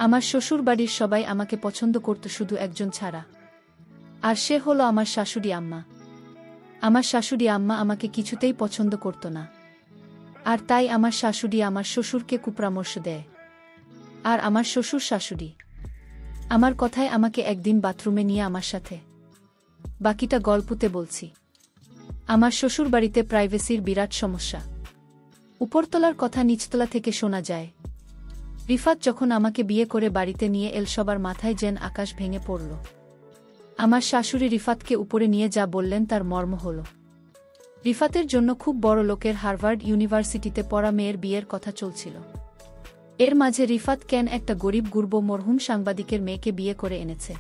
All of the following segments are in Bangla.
আমার শ্বশুরবাড়ির সবাই আমাকে পছন্দ করত শুধু একজন ছাড়া, আর সে হলো আমার শাশুড়ি আম্মা। আমার শাশুড়ি আম্মা আমাকে কিছুতেই পছন্দ করত না, আর তাই আমার শাশুড়ি আমার শ্বশুরকে কুপরামর্শ দেয়। আর আমার শ্বশুর শাশুড়ি আমার কথায় আমাকে একদিন বাথরুমে নিয়ে আমার সাথে। বাকিটা গল্পতে বলছি। আমার শ্বশুরবাড়িতে প্রাইভেসির বিরাট সমস্যা। উপরতলার কথা নিচতলা থেকে শোনা যায়। রিফাত যখন আমাকে বিয়ে করে বাড়িতে নিয়ে এল, সবার মাথায় যেন আকাশ ভেঙে পড়ল। আমার শাশুড়ি রিফাতকে উপরে নিয়ে যা বললেন তার মর্ম হল, রিফাতের জন্য খুব বড় লোকের হার্ভার্ড ইউনিভার্সিটিতে পড়া মেয়ের বিয়ের কথা চলছিল। এর মাঝে রিফাত কেন একটা গরিব গুরব মরহুম সাংবাদিকের মেয়েকে বিয়ে করে এনেছে।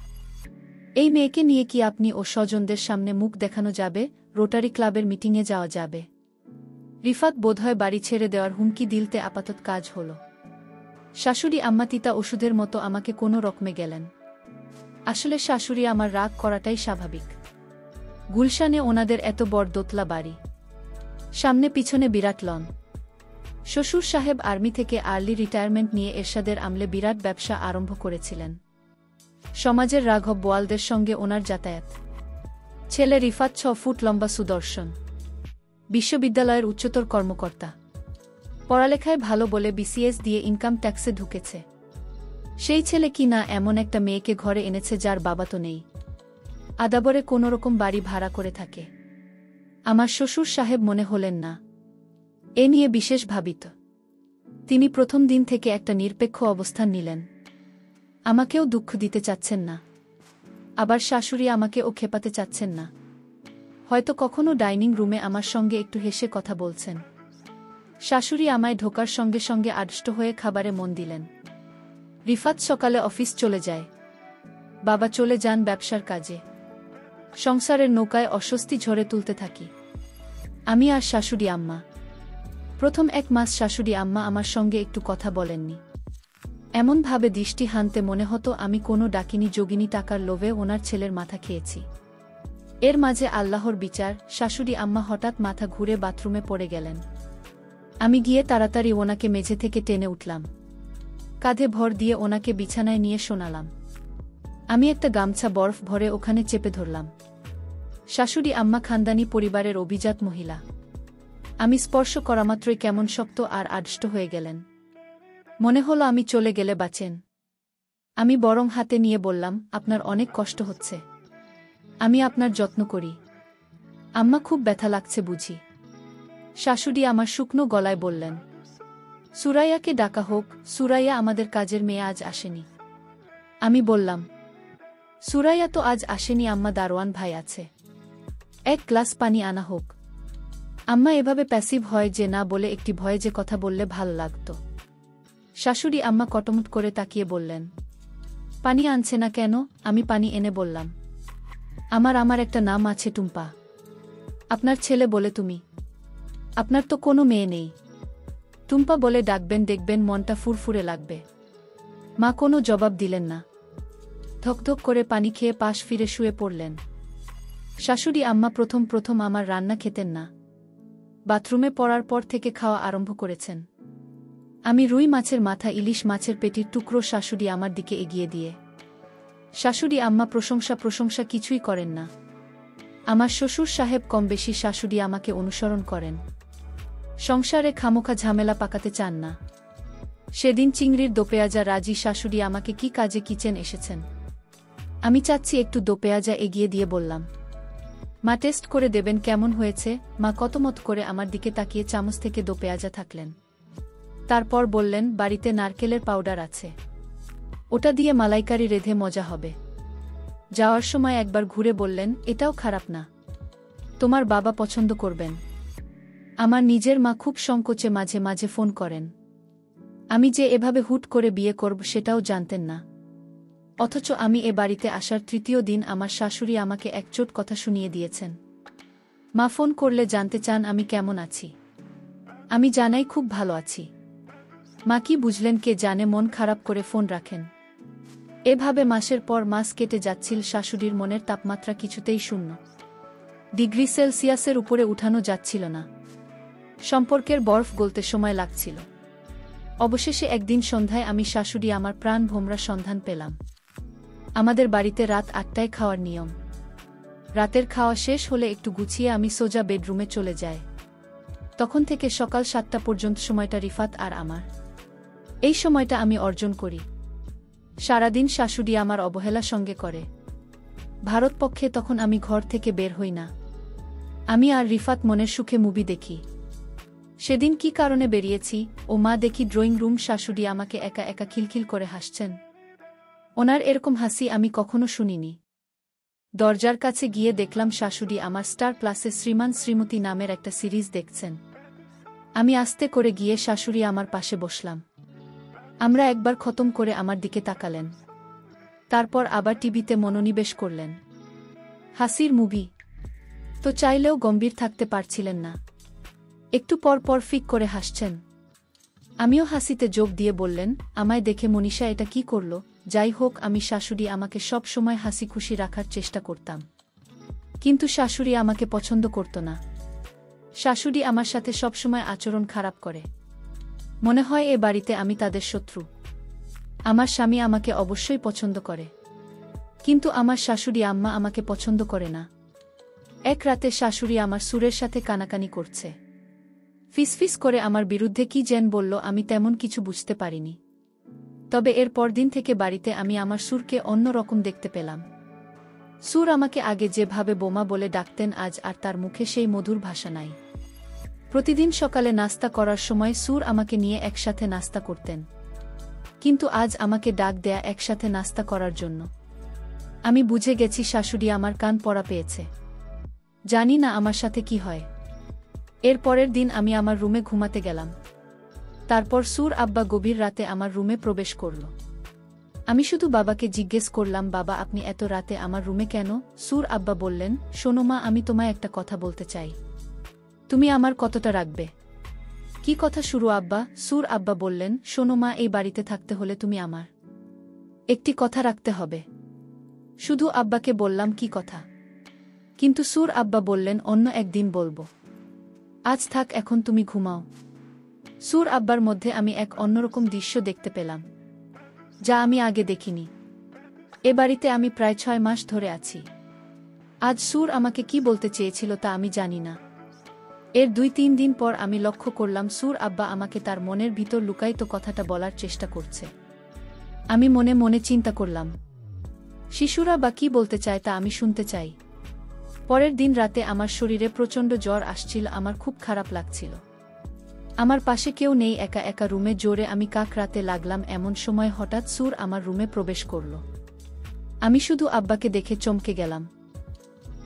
এই মেয়েকে নিয়ে কি আপনি ও স্বজনদের সামনে মুখ দেখানো যাবে? রোটারি ক্লাবের মিটিংয়ে যাওয়া যাবে? রিফাত বোধহয় বাড়ি ছেড়ে দেওয়ার হুমকি দিলতে আপাতত কাজ হল। শাশুড়ি আম্মা তিতা ওষুধের মতো আমাকে কোনো রকমে গেলেন। আসলে শাশুড়ি আমার রাগ করাটাই স্বাভাবিক। গুলশানে ওনাদের এত বড় দোতলা বাড়ি, সামনে পিছনে বিরাট লন। শ্বশুর সাহেব আর্মি থেকে আর্লি রিটায়ারমেন্ট নিয়ে এরশাদের আমলে বিরাট ব্যবসা আরম্ভ করেছিলেন। সমাজের রাঘব বোয়ালদের সঙ্গে ওনার যাতায়াত। ছেলে রিফাত 6 ফুট লম্বা, সুদর্শন, বিশ্ববিদ্যালয়ের উচ্চতর কর্মকর্তা। পড়ালেখায় ভালো বলে বিসিএস দিয়ে ইনকাম ট্যাক্সে ঢুকেছে। সেই ছেলে কি না এমন একটা মেয়েকে ঘরে এনেছে যার বাবা তো নেই, আদাবরে কোনোরকম বাড়ি ভাড়া করে থাকে। আমার শ্বশুর সাহেব মনে হলেন না এ নিয়ে বিশেষ ভাবিত। তিনি প্রথম দিন থেকে একটা নিরপেক্ষ অবস্থান নিলেন। আমাকেও দুঃখ দিতে চাচ্ছেন না, আবার শাশুড়ি আমাকেও খেপাতে চাচ্ছেন না। হয়তো কখনো ডাইনিং রুমে আমার সঙ্গে একটু হেসে কথা বলছেন। শাশুড়ি আমায় ঢোকার সঙ্গে সঙ্গে আড়ষ্ট হয়ে খাবারে মন দিলেন। রিফাত সকালে অফিস চলে যায়, বাবা চলে যান ব্যবসার কাজে। সংসারের নৌকায় অস্বস্তি ঝরে তুলতে থাকি আমি আর শাশুড়ি আম্মা। প্রথম 1 মাস শাশুড়ি আম্মা আমার সঙ্গে একটু কথা বলেননি। এমনভাবে দৃষ্টি হানতে মনে হতো আমি কোনো ডাকিনী যোগিনী টাকার লোভে ওনার ছেলের মাথা খেয়েছি। এর মাঝে আল্লাহর বিচার, শাশুড়ি আম্মা হঠাৎ মাথা ঘুরে বাথরুমে পড়ে গেলেন। আমি গিয়ে তাড়াতাড়ি ওনাকে মেঝে থেকে টেনে উঠলাম, কাঁধে ভর দিয়ে ওনাকে বিছানায় নিয়ে শোনালাম। আমি একটা গামছা বরফ ভরে ওখানে চেপে ধরলাম। শাশুড়ি আম্মা খানদানি পরিবারের অভিজাত মহিলা। আমি স্পর্শ করামাত্রই কেমন শক্ত আর আড়ষ্ট হয়ে গেলেন। মনে হলো আমি চলে গেলে বাঁচেন। আমি বরং হাতে নিয়ে বললাম, আপনার অনেক কষ্ট হচ্ছে, আমি আপনার যত্ন করি। আম্মা খুব ব্যথা লাগছে বুঝি? শাশুড়ি আমার শুকনো গলায় বললেন, সুরাইয়াকে ডাকা হোক। সুরাইয়া আমাদের কাজের মেয়ে আজ আসেনি। আমি বললাম, সুরাইয়া তো আজ আসেনি আম্মা, দারোয়ান ভাই আছে, 1 গ্লাস পানি আনা হোক। আম্মা এভাবে প্যাসিভ হয় যে না বলে একটি ভয়ে যে কথা বললে ভাল লাগত। শাশুড়ি আম্মা কটমট করে তাকিয়ে বললেন, পানি আনছে না কেন? আমি পানি এনে বললাম, আমার একটা নাম আছে টুম্পা। আপনার ছেলে বলে তুমি? আপনার তো কোনো মেয়ে নেই। টুম্পা বলে ডাকবেন, দেখবেন মনটা ফুরফুরে লাগবে। মা কোনো জবাব দিলেন না, ধকধক করে পানি খেয়ে পাশ ফিরে শুয়ে পড়লেন। শাশুড়ি আম্মা প্রথম আমার রান্না খেতেন না। বাথরুমে পড়ার পর থেকে খাওয়া আরম্ভ করেছেন। আমি রুই মাছের মাথা, ইলিশ মাছের পেটির টুকরো শাশুড়ি আমার দিকে এগিয়ে দিয়ে। শাশুড়ি আম্মা প্রশংসা কিছুই করেন না। আমার শ্বশুর সাহেব কম বেশি শাশুড়ি আমাকে অনুসরণ করেন। সংসারে খামোখা ঝামেলা পাকাতে চান না। সেদিন চিংড়ির দোপেয়াজা রাজি শাশুড়ি আমাকে কি কাজে কিচেন এসেছেন। আমি চাচ্ছি একটু দোপেয়াজা এগিয়ে দিয়ে বললাম, মা টেস্ট করে দেবেন কেমন হয়েছে? মা কতমত করে আমার দিকে তাকিয়ে চামচ থেকে দোপেয়াজা থাকলেন। তারপর বললেন, বাড়িতে নারকেলের পাউডার আছে, ওটা দিয়ে মালাইকারি রেঁধে মজা হবে। যাওয়ার সময় একবার ঘুরে বললেন, এটাও খারাপ না, তোমার বাবা পছন্দ করবেন। আমার নিজের মা খুব সংকোচে মাঝে মাঝে ফোন করেন। আমি যে এভাবে হুট করে বিয়ে করব সেটাও জানতেন না। অথচ আমি এ বাড়িতে আসার 3য় দিন আমার শাশুড়ি আমাকে একচোট কথা শুনিয়ে দিয়েছেন। মা ফোন করলে জানতে চান আমি কেমন আছি। আমি জানাই খুব ভালো আছি। মা কি বুঝলেন কে জানে, মন খারাপ করে ফোন রাখেন। এভাবে মাসের পর মাস কেটে যাচ্ছিল। শাশুড়ির মনের তাপমাত্রা কিছুতেই 0 ডিগ্রি সেলসিয়াসের উপরে উঠানো যাচ্ছিল না। সম্পর্কের বরফ গলতে সময় লাগছিল। অবশেষে একদিন সন্ধ্যায় আমি শাশুড়ি আমার প্রাণ ভোমরা সন্ধান পেলাম। আমাদের বাড়িতে রাত 8টায় খাওয়ার নিয়ম। রাতের খাওয়া শেষ হলে একটু গুছিয়ে আমি সোজা বেডরুমে চলে যাই। তখন থেকে সকাল 7টা পর্যন্ত সময়টা রিফাত আর আমার। এই সময়টা আমি অর্জন করি। সারাদিন শাশুড়ি আমার অবহেলা সঙ্গে করে। ভারতপক্ষে তখন আমি ঘর থেকে বের হই না। আমি আর রিফাত মনের সুখে মুভি দেখি। সেদিন কি কারণে বেরিয়েছি ও মা দেখি ড্রয়িং রুম শাশুড়ি আমাকে একা একা খিলখিল করে হাসছেন। ওনার এরকম হাসি আমি কখনো শুনিনি। দরজার কাছে গিয়ে দেখলাম শাশুড়ি আমার স্টার প্লাসে শ্রীমান শ্রীমতী নামের একটা সিরিজ দেখছেন। আমি আস্তে করে গিয়ে শাশুড়ি আমার পাশে বসলাম। আমরা একবার খতম করে আমার দিকে তাকালেন। তারপর আবার টিভিতে মনোনিবেশ করলেন। হাসির মুভি তো চাইলেও গম্ভীর থাকতে পারছিলেন না। একটু পর পর ফিক করে হাসছেন। আমিও হাসিতে যোগ দিয়ে বললেন, আমায় দেখে মনীষা এটা কি করল? যাই হোক, আমি শাশুড়ি আমাকে সব সময় হাসি খুশি রাখার চেষ্টা করতাম। কিন্তু শাশুড়ি আমাকে পছন্দ করত না। শাশুড়ি আমার সাথে সবসময় আচরণ খারাপ করে। মনে হয় এ বাড়িতে আমি তাদের শত্রু। আমার স্বামী আমাকে অবশ্যই পছন্দ করে, কিন্তু আমার শাশুড়ি আম্মা আমাকে পছন্দ করে না। এক রাতে শাশুড়ি আমার সুরের সাথে কানাকানি করছে। ফিসফিস করে আমার বিরুদ্ধে কি যেন বলল, আমি তেমন কিছু বুঝতে পারিনি। তবে এর পরদিন থেকে বাড়িতে আমি আমার সুরকে অন্য রকম দেখতে পেলাম। সুর আমাকে আগে যেভাবে বোমা বলে ডাকতেন, আজ আর তার মুখে সেই মধুর ভাষা নাই। প্রতিদিন সকালে নাস্তা করার সময় সুর আমাকে নিয়ে একসাথে নাস্তা করতেন, কিন্তু আজ আমাকে ডাক দেয়া একসাথে নাস্তা করার জন্য। আমি বুঝে গেছি শাশুড়ি আমার কান পড়া পেয়েছে। জানি না আমার সাথে কি হয়। এর পরের দিন আমি আমার রুমে ঘুমাতে গেলাম। তারপর সুর আব্বা গভীর রাতে আমার রুমে প্রবেশ করল। আমি শুধু বাবাকে জিজ্ঞেস করলাম, বাবা আপনি এত রাতে আমার রুমে কেন? সুর আব্বা বললেন, শোনো মা, আমি তোমায় একটা কথা বলতে চাই। তুমি আমার কতটা রাখবে? কি কথা শুরু আব্বা? সুর আব্বা বললেন, শোনো মা, এই বাড়িতে থাকতে হলে তুমি আমার একটি কথা রাখতে হবে। শুধু আব্বাকে বললাম, কি কথা? কিন্তু সুর আব্বা বললেন, অন্য একদিন বলবো, আজ থাক, এখন তুমি ঘুমাও। সুর আব্বার মধ্যে আমি এক অন্যরকম দৃশ্য দেখতে পেলাম, যা আমি আগে দেখিনি। এ বাড়িতে আমি প্রায় 6 মাস ধরে আছি। আজ সুর আমাকে কি বলতে চেয়েছিল তা আমি জানি না। এর 2-3 দিন পর আমি লক্ষ্য করলাম সুর আব্বা আমাকে তার মনের ভিতর লুকায়িত কথাটা বলার চেষ্টা করছে। আমি মনে মনে চিন্তা করলাম, শিশুরা বা কি বলতে চায় তা আমি শুনতে চাই। পরের দিন রাতে আমার শরীরে প্রচণ্ড জ্বর আসছিল, আমার খুব খারাপ লাগছিল। আমার পাশে কেউ নেই, একা একা রুমে জোরে আমি কাকরাতে লাগলাম। এমন সময় হঠাৎ সুর আমার রুমে প্রবেশ করল। আমি শুধু আব্বাকে দেখে চমকে গেলাম।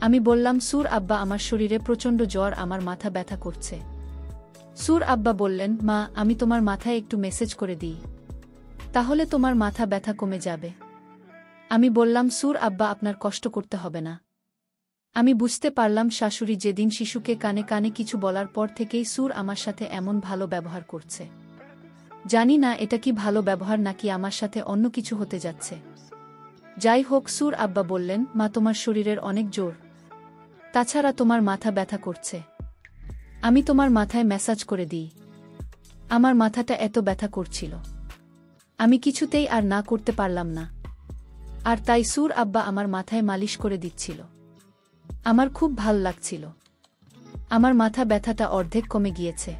আমি বললাম, সুর আব্বা, আমার শরীরে প্রচণ্ড জ্বর, আমার মাথা ব্যথা করছে। সুর আব্বা বললেন, মা, আমি তোমার মাথায় একটু মেসেজ করে দিই, তাহলে তোমার মাথা ব্যথা কমে যাবে। আমি বললাম, সুর আব্বা, আপনার কষ্ট করতে হবে না। আমি বুঝতে পারলাম শাশুড়ি যেদিন শিশুকে কানে কানে কিছু বলার পর থেকেই সুর আমার সাথে এমন ভালো ব্যবহার করছে। জানি না এটা কি ভালো ব্যবহার নাকি আমার সাথে অন্য কিছু হতে যাচ্ছে। যাই হোক, সুর আব্বা বললেন, মা, তোমার শরীরের অনেক জোর, তাছাড়া তোমার মাথা ব্যথা করছে। আমি তোমার মাথায় ম্যাসাজ করে দিই। আমার মাথাটা এত ব্যথা করছিল, আমি কিছুতেই আর না করতে পারলাম না। আর তাই সুর আব্বা আমার মাথায় মালিশ করে দিচ্ছিল। আমার খুব ভাল লাগছিল। আমার মাথা ব্যথাটা অর্ধেক কমে গিয়েছে।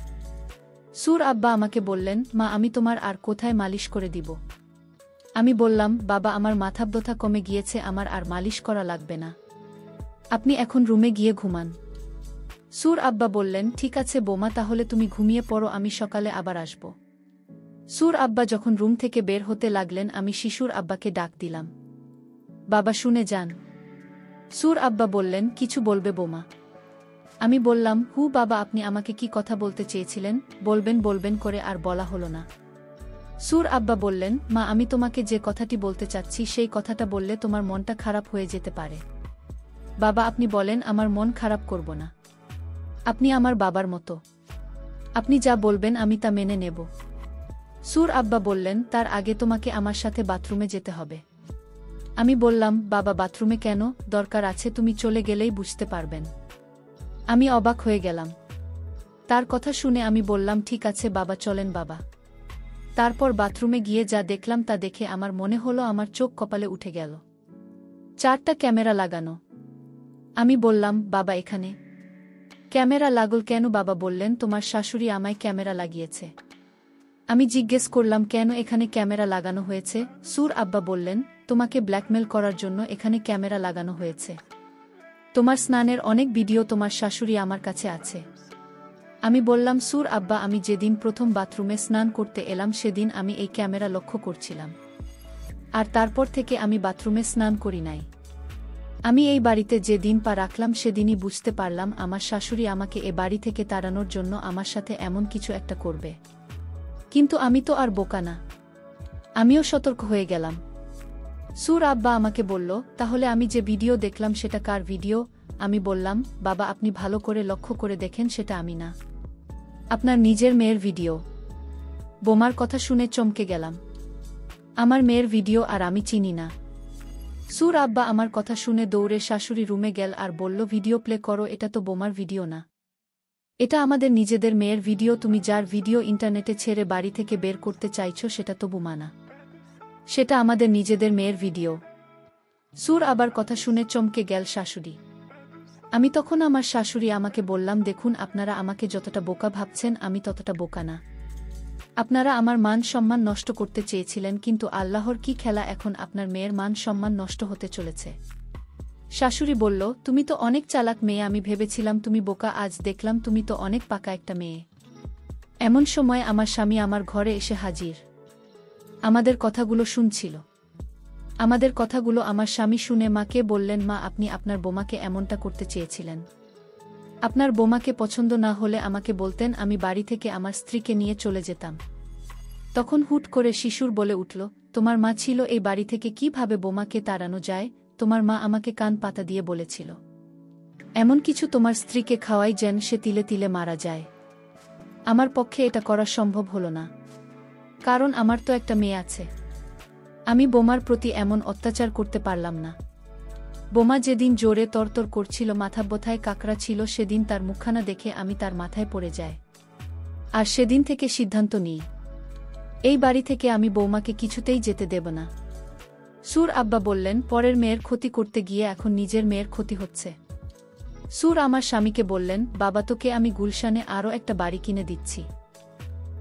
সুর আব্বা আমাকে বললেন, মা, আমি তোমার আর কোথায় মালিশ করে দিব? আমি বললাম, বাবা, আমার মাথা ব্যথা কমে গিয়েছে, আমার আর মালিশ করা লাগবে না। আপনি এখন রুমে গিয়ে ঘুমান। সুর আব্বা বললেন, ঠিক আছে বোমা, তাহলে তুমি ঘুমিয়ে পড়ো, আমি সকালে আবার আসব। সুর আব্বা যখন রুম থেকে বের হতে লাগলেন, আমি শিশুর আব্বাকে ডাক দিলাম, বাবা শুনে যান। সুর আব্বা বললেন, কিছু বলবে বোমা? আমি বললাম, বাবা, আপনি আমাকে কি কথা বলতে চেয়েছিলেন? বলবেন বলবেন করে আর বলা হলো না। সুর আব্বা বললেন, মা, আমি তোমাকে যে কথাটি বলতে চাচ্ছি সেই কথাটা বললে তোমার মনটা খারাপ হয়ে যেতে পারে। বাবা, আপনি বলেন, আমার মন খারাপ করব না। আপনি আমার বাবার মতো, আপনি যা বলবেন আমি তা মেনে নেব। সুর আব্বা বললেন, তার আগে তোমাকে আমার সাথে বাথরুমে যেতে হবে। আমি বললাম, বাবা, বাথরুমে কেন? দরকার আছে, তুমি চলে গেলেই বুঝতে পারবেন। আমি অবাক হয়ে গেলাম। তার কথা শুনে আমি বললাম, ঠিক আছে বাবা, চলেন বাবা। তারপর বাথরুমে গিয়ে যা দেখলাম তা দেখে আমার মনে হলো আমার চোখ কপালে উঠে গেল। 4টা ক্যামেরা লাগানো। আমি বললাম, বাবা এখানে ক্যামেরা লাগল কেন? বাবা বললেন, তোমার শাশুড়ি আমায় ক্যামেরা লাগিয়েছে। আমি জিজ্ঞেস করলাম, কেন এখানে ক্যামেরা লাগানো হয়েছে? সুর আব্বা বললেন, তোমাকে ব্ল্যাকমেল করার জন্য এখানে ক্যামেরা লাগানো হয়েছে। তোমার স্নানের অনেক ভিডিও তোমার শাশুড়ি আমার কাছে আছে। আমি বললাম, সুর আব্বা, আমি যেদিন প্রথম বাথরুমে স্নান করতে এলাম সেদিন আমি এই ক্যামেরা লক্ষ্য করছিলাম, আর তারপর থেকে আমি বাথরুমে স্নান করি নাই। আমি এই বাড়িতে যে দিন পা রাখলাম সেদিনই বুঝতে পারলাম আমার শাশুড়ি আমাকে এ বাড়ি থেকে তাড়ানোর জন্য আমার সাথে এমন কিছু একটা করবে। কিন্তু আমি তো আর বোকা না, আমিও সতর্ক হয়ে গেলাম। সুর আব্বা আমাকে বলল, তাহলে আমি যে ভিডিও দেখলাম সেটা কার ভিডিও? আমি বললাম, বাবা আপনি ভালো করে লক্ষ্য করে দেখেন, সেটা আমি না, আপনার নিজের মেয়ের ভিডিও। বোমার কথা শুনে চমকে গেলাম। আমার মেয়ের ভিডিও আর আমি চিনি না। সুর আব্বা আমার কথা শুনে দৌড়ে শাশুড়ি রুমে গেল আর বলল, ভিডিও প্লে করো, এটা তো বোমার ভিডিও না, এটা আমাদের নিজেদের মেয়ের ভিডিও। তুমি যার ভিডিও ইন্টারনেটে ছেড়ে বাড়ি থেকে বের করতে চাইছো সেটা তো বোমা না, সেটা আমাদের নিজেদের মেয়ের ভিডিও। সুর আবার কথা শুনে চমকে গেল শাশুড়ি। আমি তখন আমার শাশুড়ি আমাকে বললাম, দেখুন আপনারা আমাকে যতটা বোকা ভাবছেন আমি ততটা বোকা না। আপনারা আমার মান সম্মান নষ্ট করতে চেয়েছিলেন, কিন্তু আল্লাহর কি খেলা, এখন আপনার মেয়ের মান সম্মান নষ্ট হতে চলেছে। শাশুড়ি বলল, তুমি তো অনেক চালাক মেয়ে, আমি ভেবেছিলাম তুমি বোকা, আজ দেখলাম তুমি তো অনেক পাকা একটা মেয়ে। এমন সময় আমার স্বামী আমার ঘরে এসে হাজির। আমাদের কথাগুলো শুনছিল। আমাদের কথাগুলো আমার স্বামী শুনে মাকে বললেন, মা আপনি আপনার বোমাকে এমনটা করতে চেয়েছিলেন। আপনার বোমাকে পছন্দ না হলে আমাকে বলতেন, আমি বাড়ি থেকে আমার স্ত্রীকে নিয়ে চলে যেতাম। তখন হুট করে শিশুর বলে উঠল, তোমার মা ছিল এই বাড়ি থেকে কিভাবে বোমাকে তাড়ানো যায়? তোমার মা আমাকে কান পাতা দিয়ে বলেছিল, এমন কিছু তোমার স্ত্রীকে খাওয়াই যেন সে তিলে তিলে মারা যায়। আমার পক্ষে এটা করা সম্ভব হলো না, কারণ আমার তো একটা মেয়ে আছে। আমি বোমার প্রতি এমন অত্যাচার করতে পারলাম না। বোমা যেদিন জোরে তরতর করছিল, মাথা বোথায় কাকড়া ছিল, সেদিন তার মুখখানা দেখে আমি তার মাথায় পড়ে যাই। আর সেদিন থেকে সিদ্ধান্ত নিই, এই বাড়ি থেকে আমি বৌমাকে কিছুতেই যেতে দেব না। সুর আব্বা বললেন, পরের মেয়ের ক্ষতি করতে গিয়ে এখন নিজের মেয়ের ক্ষতি হচ্ছে। সুর আমার স্বামীকে বললেন, বাবা তোকে আমি গুলশানে আরও একটা বাড়ি কিনে দিচ্ছি,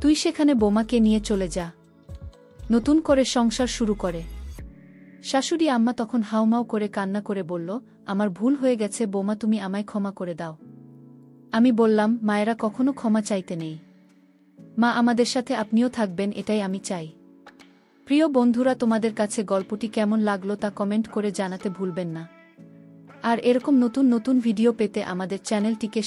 তুই সেখানে বোমাকে নিয়ে চলে যা, নতুন করে সংসার শুরু করে। শাশুড়ি আম্মা তখন হাউমাউ করে কান্না করে বলল, আমার ভুল হয়ে গেছে বোমা, তুমি আমায় ক্ষমা করে দাও। আমি বললাম, মায়েরা কখনো ক্ষমা চাইতে নেই, মা আমাদের সাথে আপনিও থাকবেন এটাই আমি চাই। প্রিয় বন্ধুরা, তোমাদের কাছে গল্পটি কেমন লাগলো তা কমেন্ট করে জানাতে ভুলবেন না। আর এরকম নতুন নতুন ভিডিও পেতে আমাদের চ্যানেলটিকে